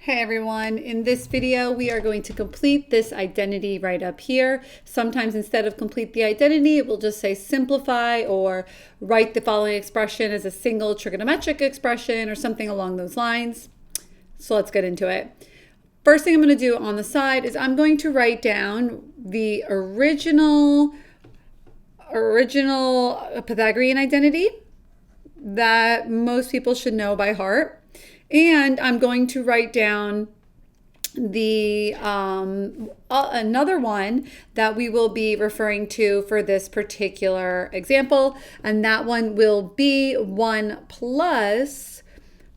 Hey everyone, in this video we are going to complete this identity right up here. Sometimes instead of complete the identity it will just say simplify or write the following expression as a single trigonometric expression or something along those lines. So let's get into it. First thing I'm going to do on the side is I'm going to write down the original Pythagorean identity that most people should know by heart. And I'm going to write down the another one that we will be referring to for this particular example, and that one will be 1 plus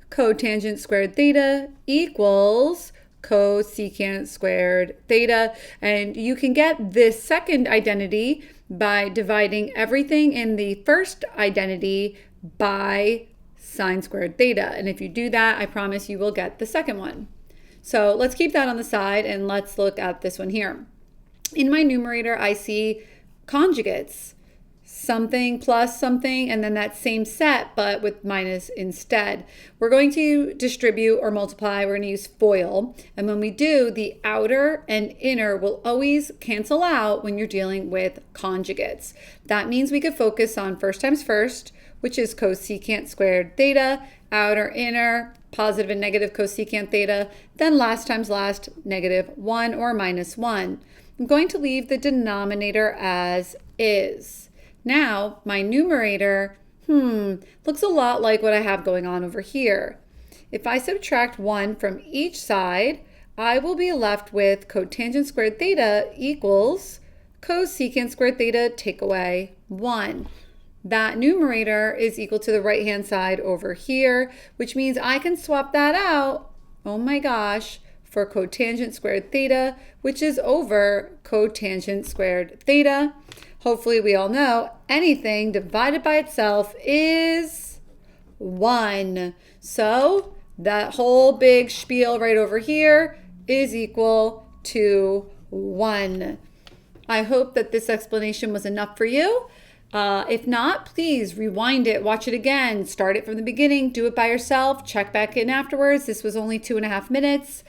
cotangent squared theta equals cosecant squared theta. And you can get this second identity by dividing everything in the first identity by sin squared theta. And if you do that, I promise you will get the second one. So let's keep that on the side and let's look at this one here. In my numerator, I see conjugates, something plus something, and then that same set, but with minus instead. We're going to distribute or multiply. We're going to use FOIL. And when we do, the outer and inner will always cancel out when you're dealing with conjugates. That means we could focus on first times first, which is cosecant squared theta, outer, inner, positive and negative cosecant theta, then last times last, -1 or -1. I'm going to leave the denominator as is. Now, my numerator, looks a lot like what I have going on over here. If I subtract 1 from each side, I will be left with cotangent squared theta equals cosecant squared theta, take away 1. That numerator is equal to the right-hand side over here, which means I can swap that out, oh my gosh, for cotangent squared theta, which is over cotangent squared theta. Hopefully we all know anything divided by itself is 1. So that whole big spiel right over here is equal to 1. I hope that this explanation was enough for you. If not, please rewind it, watch it again, start it from the beginning, do it by yourself, check back in afterwards. This was only 2.5 minutes.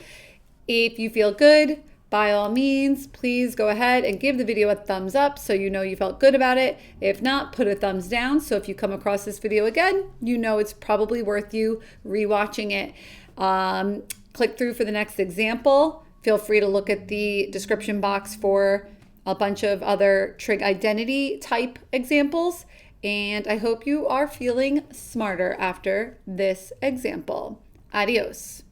If you feel good, by all means, please go ahead and give the video a thumbs up so you know you felt good about it. If not, put a thumbs down. So if you come across this video again, you know it's probably worth you rewatching it. Click through for the next example. Feel free to look at the description box for a bunch of other trig identity type examples, and I hope you are feeling smarter after this example. Adios.